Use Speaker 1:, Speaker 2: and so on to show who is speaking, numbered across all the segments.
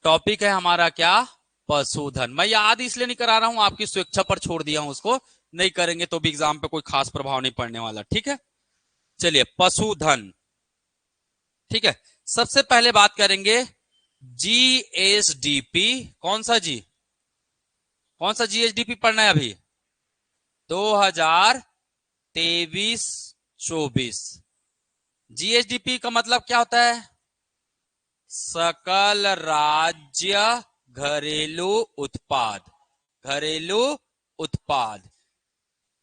Speaker 1: Topic है हमारा क्या? पशुधन। मैं याद इसलिए नहीं करा रहा हूं, आपकी स्वेच्छा पर छोड़ दिया हूं उसको। नहीं करेंगे तो भी एग्जाम पे कोई खास प्रभाव नहीं पड़ने वाला। ठीक है, चलिए पशुधन। ठीक है, सबसे पहले बात करेंगे जीएसडीपी। कौन सा जी? कौन सा जीएसडीपी पढ़ना है अभी? 2023-24। जीएसडीपी का मतलब क्या होता है? सकल राज्य घरेलू उत्पाद। घरेलू उत्पाद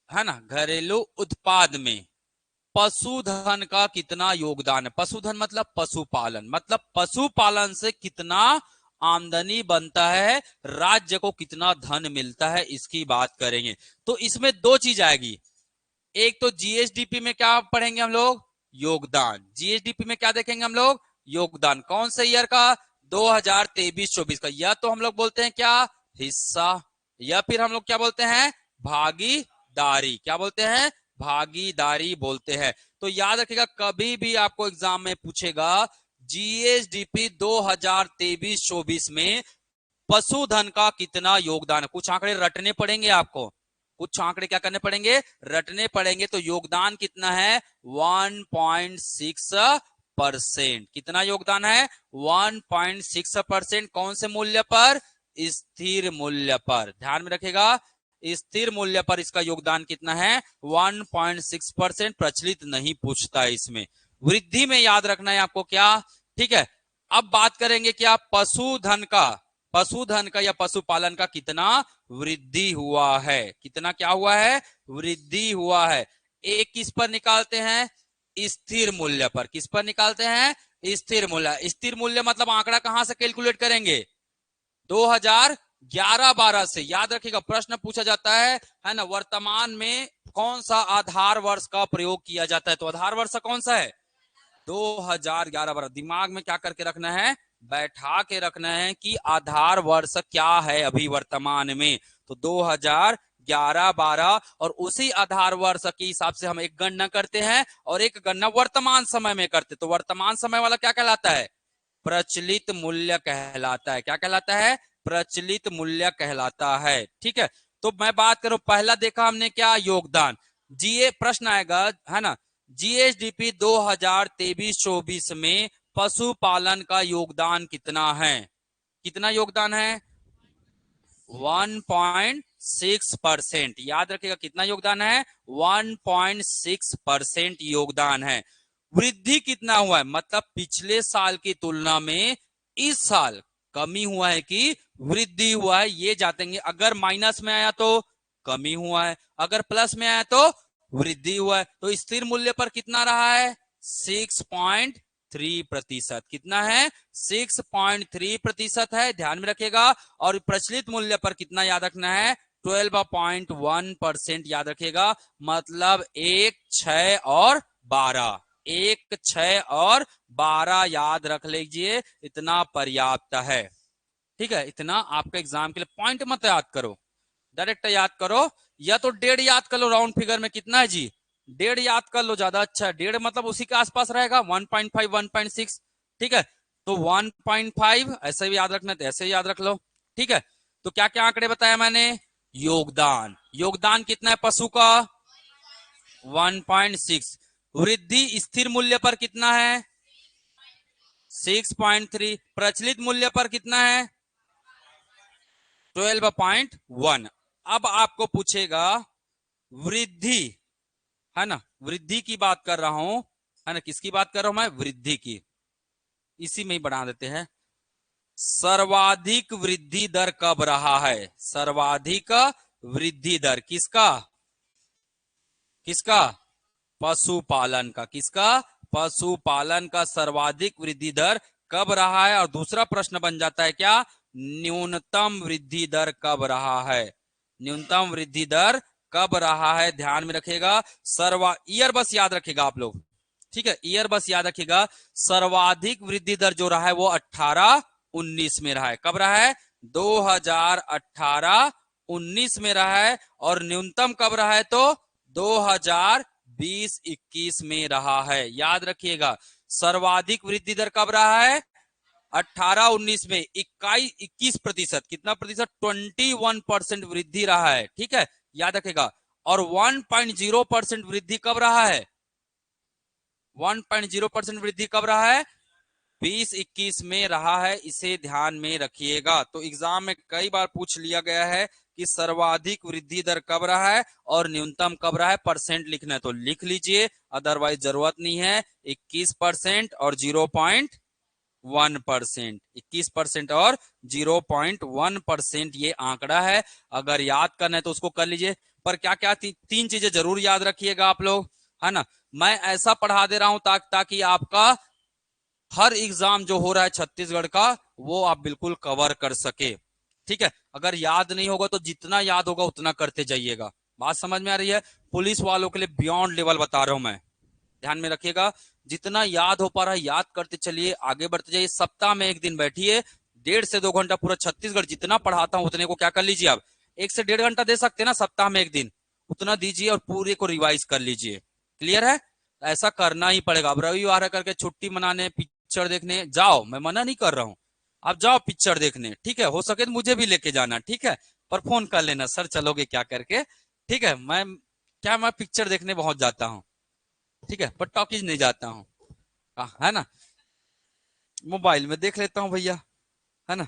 Speaker 1: है ना। घरेलू उत्पाद में पशुधन का कितना योगदान है? पशुधन मतलब पशुपालन, मतलब पशुपालन से कितना आमदनी बनता है, राज्य को कितना धन मिलता है, इसकी बात करेंगे। तो इसमें दो चीज आएगी। एक तो जीएसडीपी में क्या पढ़ेंगे हम लोग? योगदान। जीएसडीपी में क्या देखेंगे हम लोग? योगदान। कौन से ईयर का? 2023-24 का। या तो हम लोग बोलते हैं क्या? हिस्सा। या फिर हम लोग क्या बोलते हैं? भागीदारी। क्या बोलते हैं? भागीदारी बोलते हैं। तो याद रखिएगा, कभी भी आपको एग्जाम में पूछेगा जीएसडीपी 2023-24 में पशुधन का कितना योगदान है, कुछ आंकड़े रटने पड़ेंगे आपको। कुछ आंकड़े क्या करने पड़ेंगे? रटने पड़ेंगे। तो योगदान कितना है? 1.6%। कितना योगदान है? 1.6%। कौन से मूल्य पर? स्थिर मूल्य पर। ध्यान में रखेगा, स्थिर मूल्य पर इसका योगदान कितना है? 1.6%। प्रचलित नहीं पूछता इसमें। वृद्धि में याद रखना है आपको क्या? ठीक है, अब बात करेंगे क्या? पशुधन का। पशुधन का या पशुपालन का कितना वृद्धि हुआ है? कितना क्या हुआ है? वृद्धि हुआ है। एक किस पर निकालते हैं? स्थिर मूल्य पर। किस पर निकालते हैं? स्थिर मूल्य। स्थिर मूल्य मतलब आंकड़ा कहां से कैलकुलेट करेंगे? 2011-12 से। याद रखिएगा, प्रश्न पूछा जाता है ना, वर्तमान में कौन सा आधार वर्ष का प्रयोग किया जाता है? तो आधार वर्ष कौन सा है? 2011-12। दिमाग में क्या करके रखना है? बैठा के रखना है कि आधार वर्ष क्या है अभी वर्तमान में। तो 2011-12, और उसी आधार वर्ष के हिसाब से हम एक गणना करते हैं और एक गणना वर्तमान समय में करते। तो वर्तमान समय वाला क्या कहलाता है? प्रचलित मूल्य कहलाता है। क्या कहलाता है? प्रचलित मूल्य कहलाता है। ठीक है, तो मैं बात करूं, पहला देखा हमने क्या? योगदान। जीए प्रश्न आएगा है ना, जीएसडीपी 2023-24 में पशुपालन का योगदान कितना है? कितना योगदान है? 1.6%। याद रखिएगा, कितना योगदान है? 1.6% योगदान है। वृद्धि कितना हुआ है? मतलब पिछले साल की तुलना में इस साल कमी हुआ है कि वृद्धि हुआ है, ये जातेंगे। अगर माइनस में आया तो कमी हुआ है, अगर प्लस में आया तो वृद्धि हुआ है। तो स्थिर मूल्य पर कितना रहा है? 6.3%। कितना है? 6.3% है। ध्यान में रखेगा। और प्रचलित मूल्य पर कितना याद रखना है? 12.1% याद रखेगा। मतलब 1, 6 और 12। 1, 6 और 12 याद रख लीजिए, इतना पर्याप्त है। ठीक है, इतना आपके एग्जाम के लिए। पॉइंट मत याद करो, डायरेक्ट याद करो। या तो 1.5 याद कर लो, राउंड फिगर में कितना है जी? 1.5 याद कर लो, ज्यादा अच्छा है। 1.5 मतलब उसी के आसपास रहेगा, 1.5, 1.6। ठीक है, तो 1.5 ऐसे भी याद रखना, तो ऐसे ही याद रख लो। ठीक है, तो क्या क्या आंकड़े बताया मैंने? योगदान। योगदान कितना है पशु का? 1.6। वृद्धि स्थिर मूल्य पर कितना है? 6.3। प्रचलित मूल्य पर कितना है? 12.1। अब आपको पूछेगा वृद्धि, है ना, वृद्धि की बात कर रहा हूं, है ना। किसकी बात कर रहा हूं मैं? वृद्धि की। इसी में ही बढ़ा देते हैं। सर्वाधिक वृद्धि दर कब रहा है? सर्वाधिक वृद्धि दर किसका? किसका? पशुपालन का। किसका? पशुपालन का सर्वाधिक वृद्धि दर कब रहा है? और दूसरा प्रश्न बन जाता है क्या? न्यूनतम वृद्धि दर कब रहा है? न्यूनतम वृद्धि दर कब रहा है? ध्यान में रखेगा। ईयर बस याद रखेगा आप लोग। ठीक है, ईयर बस याद रखेगा। सर्वाधिक वृद्धि दर जो रहा है वो 18-19 में रहा है। कब रहा है? 2018-19 में रहा है। और न्यूनतम कब रहा है? तो 2020-21 में रहा है। याद रखिएगा, सर्वाधिक वृद्धि दर कब रहा है? 18-19 में 21%, कितना प्रतिशत, 21% वृद्धि रहा है। ठीक है, याद रखेगा। और 1.0% वृद्धि कब रहा है, 1.0% वृद्धि कब रहा है, 20-21 में रहा है। इसे ध्यान में रखिएगा। तो एग्जाम में कई बार पूछ लिया गया है कि सर्वाधिक वृद्धि दर कब रहा है और न्यूनतम कब रहा है, परसेंट लिखना है तो लिख लीजिए, अदरवाइज जरूरत नहीं है। 21% और 0.1%, 21% और 0.1% ये आंकड़ा है। अगर याद करना है तो उसको कर लीजिए। पर क्या क्या तीन चीजें जरूर याद रखिएगा आप लोग, है ना। मैं ऐसा पढ़ा दे रहा हूं ताकि आपका हर एग्जाम जो हो रहा है छत्तीसगढ़ का वो आप बिल्कुल कवर कर सके। ठीक है, अगर याद नहीं होगा तो जितना याद होगा उतना करते जाइएगा। बात समझ में आ रही है। पुलिस वालों के लिए बियॉन्ड लेवल बता रहा हूं मैं, ध्यान में रखिएगा। जितना याद हो पा रहा है याद करते चलिए, आगे बढ़ते जाइए। सप्ताह में एक दिन बैठिए, 1.5 से 2 घंटा पूरा छत्तीसगढ़ जितना पढ़ाता हूं उतने को क्या कर लीजिए आप, 1 से 1.5 घंटा दे सकते हैं ना सप्ताह में एक दिन, उतना दीजिए और पूरे को रिवाइज कर लीजिए। क्लियर है, ऐसा करना ही पड़ेगा। अब रविवार करके छुट्टी मनाने पिक्चर देखने जाओ, मैं मना नहीं कर रहा हूं, आप जाओ पिक्चर देखने। ठीक है, हो सके तो मुझे भी लेके जाना। ठीक है, पर फोन कर लेना, सर चलोगे क्या करके। ठीक है, मैं पिक्चर देखने बहुत जाता हूँ। ठीक है, पर टॉकीज नहीं जाता हूँ, है ना, मोबाइल में देख लेता हूँ भैया, है ना।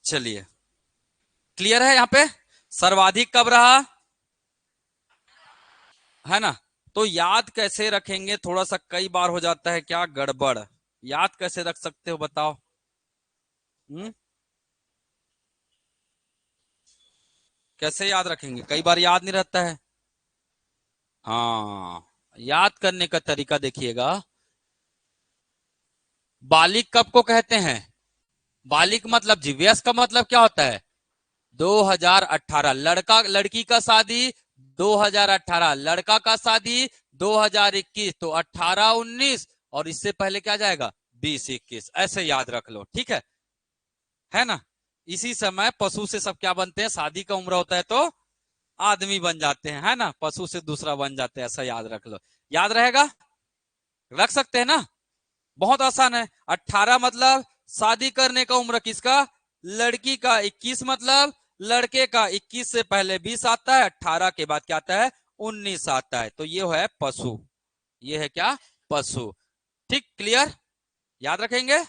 Speaker 1: चलिए, क्लियर है यहाँ पे, सर्वाधिक कब रहा, है ना। तो याद कैसे रखेंगे, थोड़ा सा कई बार हो जाता है क्या गड़बड़, याद कैसे रख सकते हो बताओ। कैसे याद रखेंगे, कई बार याद नहीं रहता है। हाँ, याद करने का तरीका देखिएगा। बालिक कब को कहते हैं, बालिक मतलब जी, वयस्क का मतलब क्या होता है, 2018। लड़का लड़की का शादी 2018, लड़का का शादी 2021, तो 18-19 और इससे पहले क्या जाएगा 20-21, ऐसे याद रख लो। ठीक है ना। इसी समय पशु से सब क्या बनते हैं, शादी का उम्र होता है तो आदमी बन जाते हैं, है ना, पशु से दूसरा बन जाते हैं, ऐसा याद रख लो। याद रहेगा, रख सकते हैं ना, बहुत आसान है। 18 मतलब शादी करने का उम्र किसका, लड़की का। 21 मतलब लड़के का। 21 से पहले 20 आता है, 18 के बाद क्या आता है, 19 आता है। तो ये है पशु, ये है क्या, पशु। ठीक, क्लियर, याद रखेंगे।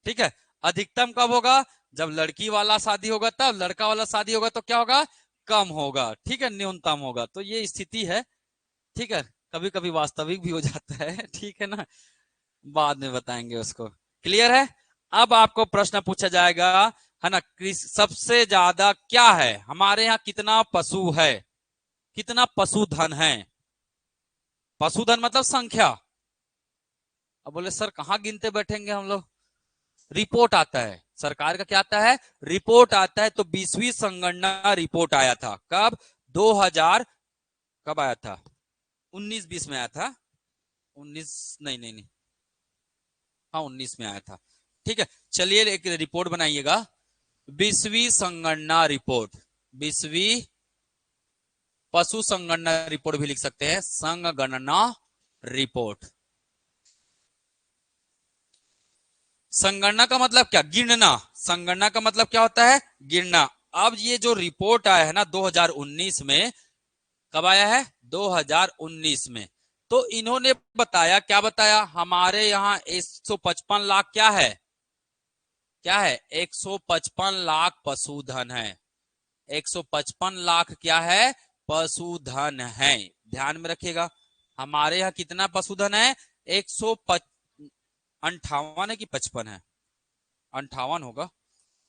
Speaker 1: ठीक है, अधिकतम कब होगा, जब लड़की वाला शादी होगा तब, लड़का वाला शादी होगा तो क्या होगा, कम होगा। ठीक है, न्यूनतम होगा। तो ये स्थिति है। ठीक है, कभी कभी वास्तविक भी हो जाता है। ठीक है ना, बाद में बताएंगे उसको। क्लियर है। अब आपको प्रश्न पूछा जाएगा, है ना, सबसे ज्यादा क्या है हमारे यहाँ, कितना पशु है, कितना पशुधन है। पशुधन मतलब संख्या। अब बोले सर कहाँ गिनते बैठेंगे हम लोग, रिपोर्ट आता है सरकार का, क्या आता है, रिपोर्ट आता है। तो 20वीं संगणना रिपोर्ट आया था कब, 2000, कब आया था, 19-20 में आया था, 19, नहीं नहीं नहीं, हाँ 19 में आया था। ठीक है, चलिए एक रिपोर्ट बनाइएगा, 20वीं संगणना रिपोर्ट, 20वीं पशु संगणना रिपोर्ट भी लिख सकते हैं, संगणना रिपोर्ट। संगणना का मतलब क्या, गिनना, संगणना का मतलब क्या होता है, गिनना। अब ये जो रिपोर्ट आया है ना 2019 में, कब आया है, 2019 में। तो इन्होंने बताया, क्या बताया, हमारे यहाँ 155 लाख क्या है, क्या है, 155 लाख पशुधन है। 155 लाख क्या है, पशुधन है। ध्यान में रखिएगा, हमारे यहाँ कितना पशुधन है, 158 है कि 55 है, 58 होगा,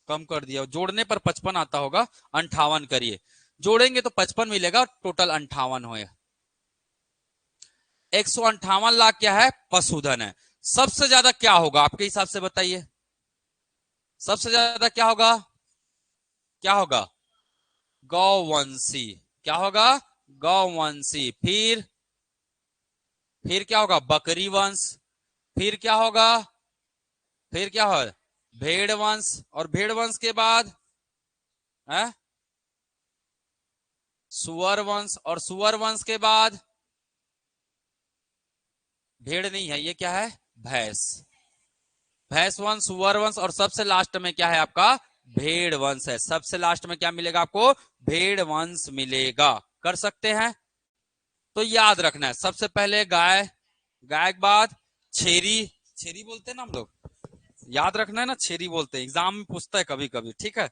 Speaker 1: कम कर दिया, जोड़ने पर 55 आता होगा, 58 करिए, जोड़ेंगे तो 55 मिलेगा, टोटल 58 हो। 158 लाख क्या है, पशुधन है। सबसे ज्यादा क्या होगा आपके हिसाब से बताइए, सबसे ज्यादा क्या होगा, क्या होगा, गौवंशी। क्या होगा, गौवंशी। फिर क्या होगा, बकरी वंश। फिर क्या होगा, फिर क्या होगा, भेड़ वंश। और भेड़ वंश के बाद है सुअर वंश। और सुअर वंश के बाद, भेड़ नहीं है, ये क्या है, भैंस। भैंस वंश, सुअर वंश, और सबसे लास्ट में क्या है आपका भेड़ वंश है। सबसे लास्ट में क्या मिलेगा आपको भेड़ वंश मिलेगा। कर सकते हैं। तो याद रखना है सबसे पहले गाय, गाय के बाद छेरी, छेरी बोलते हैं ना हम लोग, याद रखना है ना, छेरी बोलते हैं, एग्जाम में पूछता है कभी कभी, ठीक है।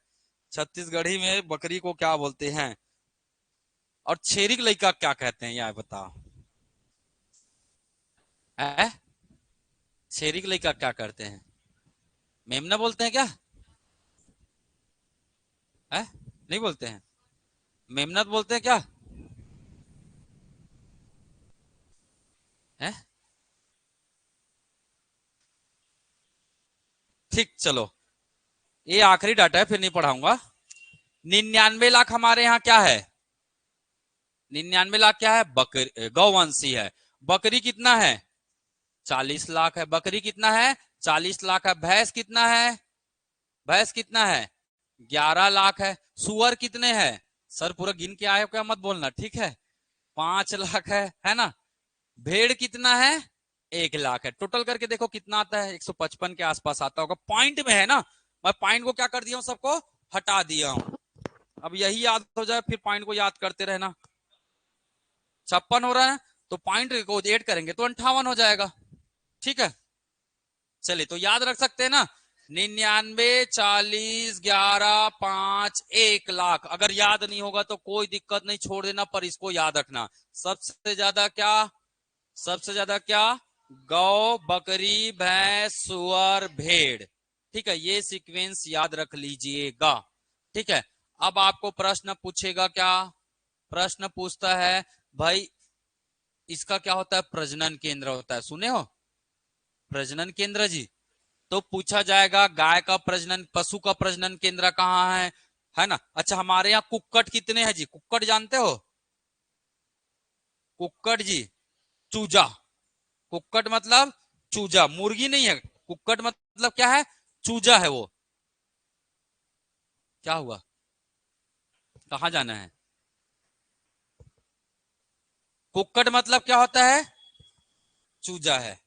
Speaker 1: छत्तीसगढ़ी में बकरी को क्या बोलते हैं, और छेरी के लड़का क्या कहते हैं यार बताओ है। छेरी के लड़का क्या करते हैं, मेमना बोलते हैं क्या है, नहीं बोलते हैं, मेमना बोलते हैं क्या है। ठीक, चलो ये आखिरी डाटा है, फिर नहीं पढ़ाऊंगा। 99 लाख हमारे यहाँ क्या है, 99 लाख क्या है, बकरी गौवंशी है। बकरी कितना है 40 लाख है। बकरी कितना है 40 लाख है। भैंस कितना है, भैंस कितना है 11 लाख है। सुअर कितने हैं, सर पूरा गिन के आए हो क्या मत बोलना, ठीक है। 5 लाख है ना। भेड़ कितना है 1 लाख है। टोटल करके देखो कितना आता है 155 के आसपास आता होगा। पॉइंट में है ना, मैं पॉइंट को क्या कर दिया हूं, सबको हटा दिया हूं। अब यही याद हो जाए फिर पॉइंट को याद करते रहना। 56 हो रहा है तो पॉइंट को ऐड करेंगे तो 58 हो जाएगा, ठीक है। चलिए तो याद रख सकते हैं ना, 99, 40, 11, 5, 1 लाख। अगर याद नहीं होगा तो कोई दिक्कत नहीं, छोड़ देना, पर इसको याद रखना। सबसे ज्यादा क्या, सबसे ज्यादा क्या, गौ, बकरी, भैंस, सुअर, भेड़, ठीक है। ये सीक्वेंस याद रख लीजिएगा, ठीक है। अब आपको प्रश्न पूछेगा क्या, प्रश्न पूछता है भाई इसका क्या होता है, प्रजनन केंद्र होता है, सुने हो प्रजनन केंद्र जी। तो पूछा जाएगा गाय का प्रजनन, पशु का प्रजनन केंद्र कहाँ है ना। अच्छा हमारे यहाँ कुक्कट कितने हैं जी, कुक्कट जानते हो, कुक्कट जी, चूजा, कुक्कट मतलब चूजा, मुर्गी नहीं है, कुक्कट मतलब क्या है, चूजा है वो। क्या हुआ, कहाँ जाना है, कुक्कट मतलब क्या होता है, चूजा है।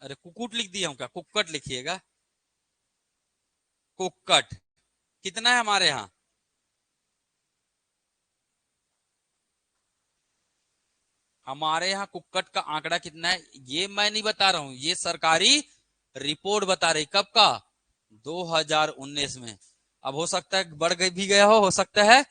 Speaker 1: अरे कुकुट लिख दिया हूं क्या, कुक्कट लिखिएगा, कुक्कट कितना है हमारे यहाँ, हमारे यहाँ कुक्कट का आंकड़ा कितना है ये मैं नहीं बता रहा हूं, ये सरकारी रिपोर्ट बता रही, कब का 2019 में। अब हो सकता है बढ़ गई भी गया हो सकता है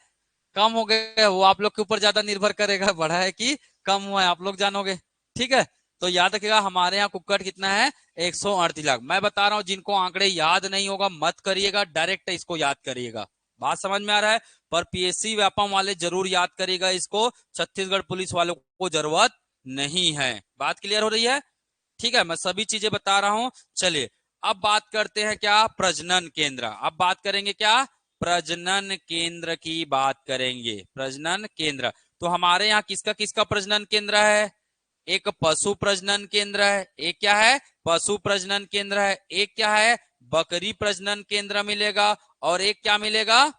Speaker 1: कम हो गया, वो आप लोग के ऊपर ज्यादा निर्भर करेगा, बढ़ा है कि कम हुआ है आप लोग जानोगे, ठीक है। तो याद रखिएगा हमारे यहाँ कुक्कट कितना है 138 लाख। मैं बता रहा हूँ जिनको आंकड़े याद नहीं होगा मत करिएगा, डायरेक्ट इसको याद करिएगा। बात समझ में आ रहा है, पर पीएससी व्यापम वाले जरूर याद करिएगा इसको, छत्तीसगढ़ पुलिस वालों को जरूरत नहीं है। बात क्लियर हो रही है, ठीक है। मैं सभी चीजें बता रहा हूं। चलिए अब बात करते हैं क्या, प्रजनन केंद्र। अब बात करेंगे क्या, प्रजनन केंद्र की बात करेंगे, प्रजनन केंद्र। तो हमारे यहाँ किसका किसका प्रजनन केंद्र है, एक पशु प्रजनन केंद्र है, एक क्या है पशु प्रजनन केंद्र है, एक क्या है बकरी प्रजनन केंद्र मिलेगा, और एक क्या मिलेगा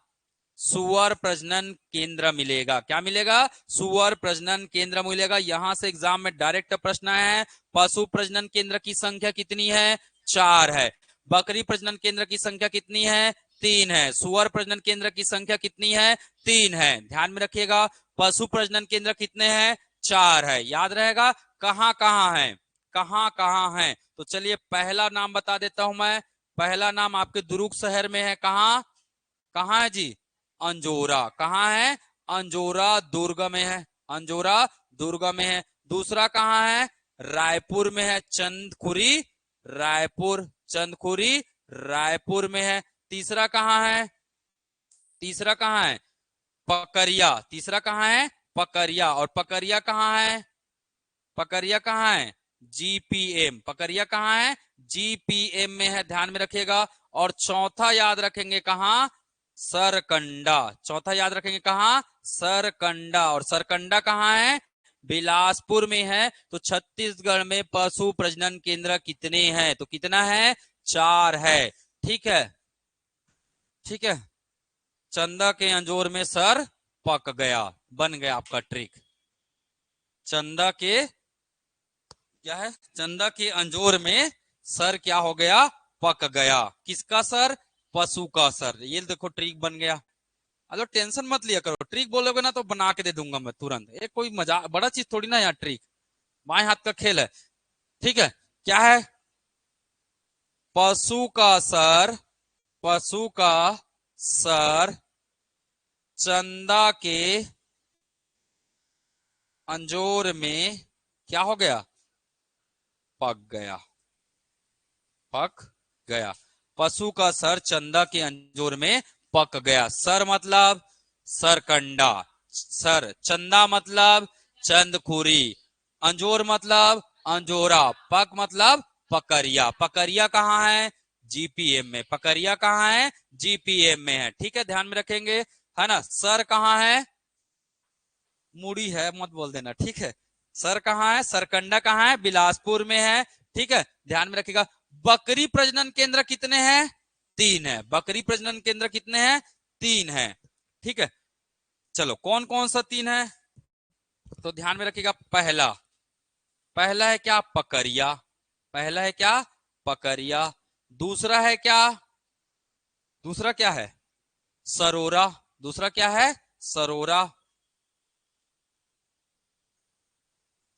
Speaker 1: सुअर प्रजनन केंद्र मिलेगा। क्या मिलेगा, सुअर प्रजनन केंद्र मिलेगा। यहां से एग्जाम में डायरेक्ट प्रश्न है, पशु प्रजनन केंद्र की संख्या कितनी है 4 है, बकरी प्रजनन केंद्र की संख्या कितनी है 3 है, सुअर प्रजनन केंद्र की संख्या कितनी है 3 है। ध्यान में रखिएगा पशु प्रजनन केंद्र कितने हैं 4 है, याद रहेगा कहां कहां है, कहां कहां है। तो चलिए पहला नाम बता देता हूं मैं, पहला नाम आपके दुर्ग शहर में है, कहां कहां है जी, अंजोरा, कहां है अंजोरा दुर्ग में है, अंजोरा दुर्ग में है। दूसरा कहां है रायपुर में है, चंदखुरी रायपुर, चंदखुरी रायपुर में है। तीसरा कहां है, तीसरा कहां है पकरिया, तीसरा कहां है पकरिया, और पकरिया कहां है, पकरिया कहां है जीपीएम, पकरिया कहां है जीपीएम में है, ध्यान में रखिएगा। और चौथा याद रखेंगे कहां सरकंडा, चौथा याद रखेंगे कहां सरकंडा, और सरकंडा कहां है बिलासपुर में है। तो छत्तीसगढ़ में पशु प्रजनन केंद्र कितने हैं, तो कितना है 4 है, ठीक है, ठीक है। चंदा के अंजोर में सर पक गया, बन गया आपका ट्रिक। चंदा के क्या है, चंदा के अंजोर में सर क्या हो गया पक गया। किसका सर? पशु का सर। ये देखो ट्रिक बन गया। अगर टेंशन मत लिया करो, ट्रिक बोलोगे ना तो बना के दे दूंगा मैं तुरंत। ये कोई मजा बड़ा चीज थोड़ी ना यार, ट्रिक बाएं हाथ का खेल है। ठीक है, क्या है? पशु का सर, पशु का सर चंदा के अंजोर में क्या हो गया? पक गया। पक गया। पशु का सर चंदा के अंजोर में पक गया। सर मतलब सरकंडा, सर। चंदा मतलब चंदखुरी, अंजोर मतलब अंजोरा, पक मतलब पकरिया। पकरिया कहाँ है? जीपीएम में। पकरिया कहाँ है? जीपीएम में है। ठीक है, ध्यान में रखेंगे, है ना। सर कहाँ है? मुड़ी है, मत बोल देना, ठीक है। सर कहाँ है? सरकंडा कहाँ है? बिलासपुर में है। ठीक है, ध्यान में रखिएगा। बकरी प्रजनन केंद्र कितने हैं? 3 है। बकरी प्रजनन केंद्र कितने हैं? 3 है। ठीक है, चलो कौन कौन सा 3 है तो ध्यान में रखिएगा। पहला, पहला है क्या? पकरिया। पहला है क्या? पकरिया। दूसरा है क्या? दूसरा क्या है? सरोरा। दूसरा क्या है? सरोरा,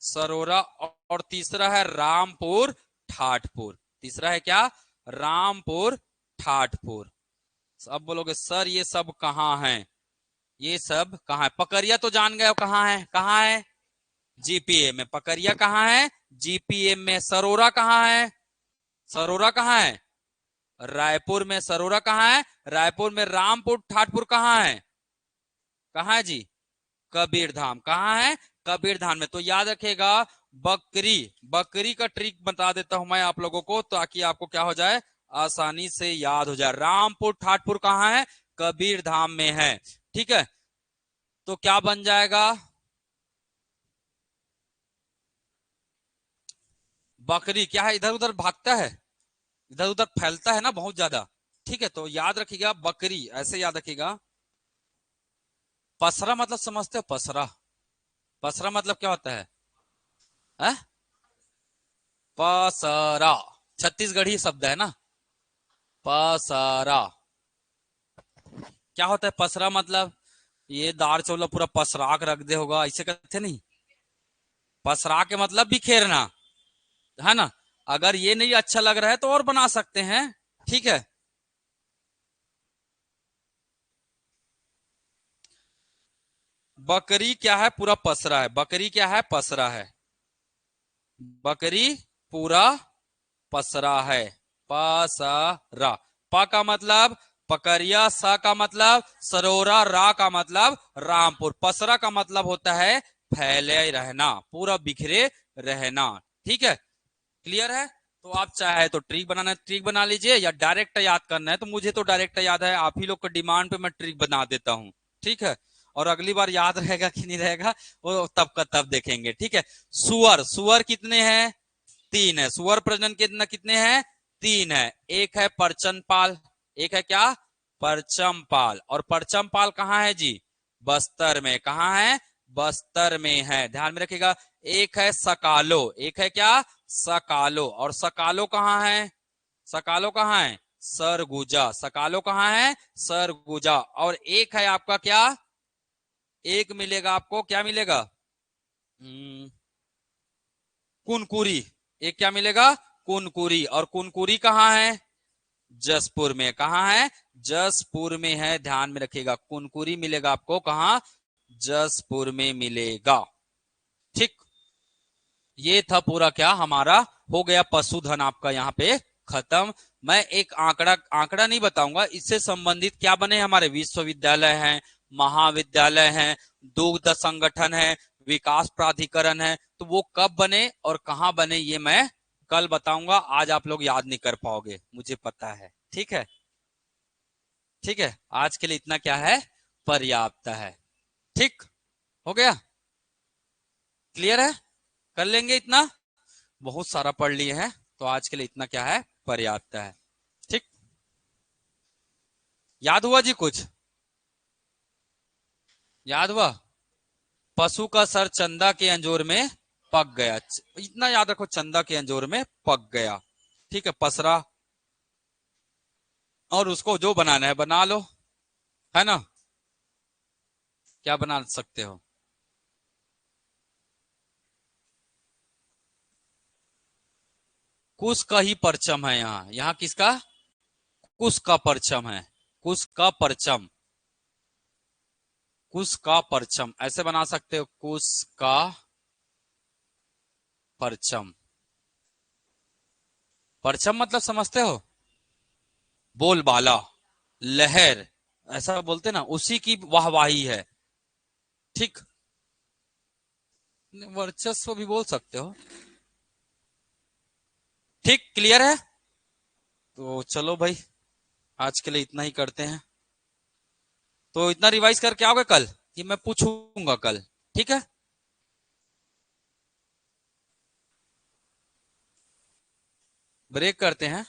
Speaker 1: सरोरा। और तीसरा है रामपुर ठाठपुर। तीसरा है क्या? रामपुर ठाठपुर। अब बोलोगे सर ये सब कहाँ है? ये सब कहाँ है? पकरिया तो जान गए कहाँ है, कहाँ है? जीपीए में। पकरिया कहाँ है? जीपीए में। सरोरा कहाँ है? सरोरा कहाँ है? रायपुर में। सरोरा कहाँ है? रायपुर में। रामपुर ठाठपुर कहाँ है? कहाँ है जी? कबीर धाम। कहाँ है? कबीर धाम में। तो याद रखेगा, बकरी, बकरी का ट्रिक बता देता हूं मैं आप लोगों को ताकि आपको क्या हो जाए, आसानी से याद हो जाए। रामपुर ठाठपुर कहाँ है? कबीर धाम में है। ठीक है, तो क्या बन जाएगा? बकरी क्या है? इधर उधर भागता है, इधर उधर फैलता है ना बहुत ज्यादा। ठीक है, तो याद रखिएगा बकरी, ऐसे याद रखिएगा। पसरा मतलब समझते हो? पसरा, पसरा मतलब क्या होता है? पसरा छत्तीसगढ़ी शब्द है ना। पसरा क्या होता है? पसरा मतलब ये दार चौला पूरा पसरा के रख दे होगा, ऐसे कहते नहीं। पसरा के मतलब बिखेरना, है ना। अगर ये नहीं अच्छा लग रहा है तो और बना सकते हैं। ठीक है, बकरी क्या है? पूरा पसरा है। बकरी क्या है? पसरा है। बकरी पूरा पसरा है। पसरा। प का मतलब पकरिया, सा का मतलब सरोरा, रा का मतलब रामपुर। पसरा का मतलब होता है फैले रहना, पूरा बिखरे रहना। ठीक है, क्लियर है। तो आप चाहे तो ट्रिक बनाना है ट्रिक बना लीजिए, या डायरेक्ट याद करना है तो मुझे तो डायरेक्ट याद है, आप ही लोग के डिमांड पे मैं ट्रिक बना देता हूँ। ठीक है, और अगली बार याद रहेगा कि नहीं रहेगा वो तब का तब देखेंगे। ठीक है, सुअर, सुअर कितने हैं? 3 है। सुअर प्रजनन केंद्र कितने हैं? 3 है। एक है परचनपाल, एक है क्या? परचमपाल। और परचमपाल कहाँ है जी? बस्तर में। कहाँ है? बस्तर में है, ध्यान में रखिएगा। एक है सकालो, एक है क्या? सकालो। और सकालो कहाँ है? सकालो कहाँ है? सरगुजा। सकालो कहाँ है? सरगुजा। और एक है आपका क्या? एक मिलेगा आपको, क्या मिलेगा? कुनकुरी। एक क्या मिलेगा? कुनकुरी। और कुनकुरी कहाँ है? जसपुर में। कहाँ है? जसपुर में है, ध्यान में रखिएगा। कुनकुरी मिलेगा आपको कहाँ? जसपुर में मिलेगा। ठीक, ये था पूरा क्या हमारा, हो गया पशुधन आपका यहाँ पे खत्म। मैं एक आंकड़ा, आंकड़ा नहीं बताऊंगा, इससे संबंधित क्या बने हमारे विश्वविद्यालय हैं, महाविद्यालय हैं, दुग्ध संगठन है, विकास प्राधिकरण है, तो वो कब बने और कहाँ बने ये मैं कल बताऊंगा। आज आप लोग याद नहीं कर पाओगे, मुझे पता है। ठीक है, ठीक है, आज के लिए इतना क्या है, पर्याप्त है। ठीक, हो गया, क्लियर है, कर लेंगे इतना, बहुत सारा पढ़ लिए हैं, तो आज के लिए इतना क्या है, पर्याप्त है। ठीक, याद हुआ जी? कुछ याद हुआ? पशु का सर चंदा के अंजोर में पक गया, इतना याद रखो, चंदा के अंजोर में पक गया। ठीक है, पसरा, और उसको जो बनाना है बना लो, है ना। क्या बना सकते हो? कुश का ही परचम है यहाँ, यहाँ किसका? कुश का परचम है। कुश का परचम, कुश का परचम ऐसे बना सकते हो, कुश का परचम। परचम मतलब समझते हो? बोलबाला, लहर, ऐसा बोलते ना, उसी की वाहवाही है। ठीक, वर्चस्व भी बोल सकते हो। ठीक, क्लियर है? तो चलो भाई, आज के लिए इतना ही करते हैं। तो इतना रिवाइज करके आओगे कल, कि मैं पूछूंगा कल? ठीक है, ब्रेक करते हैं।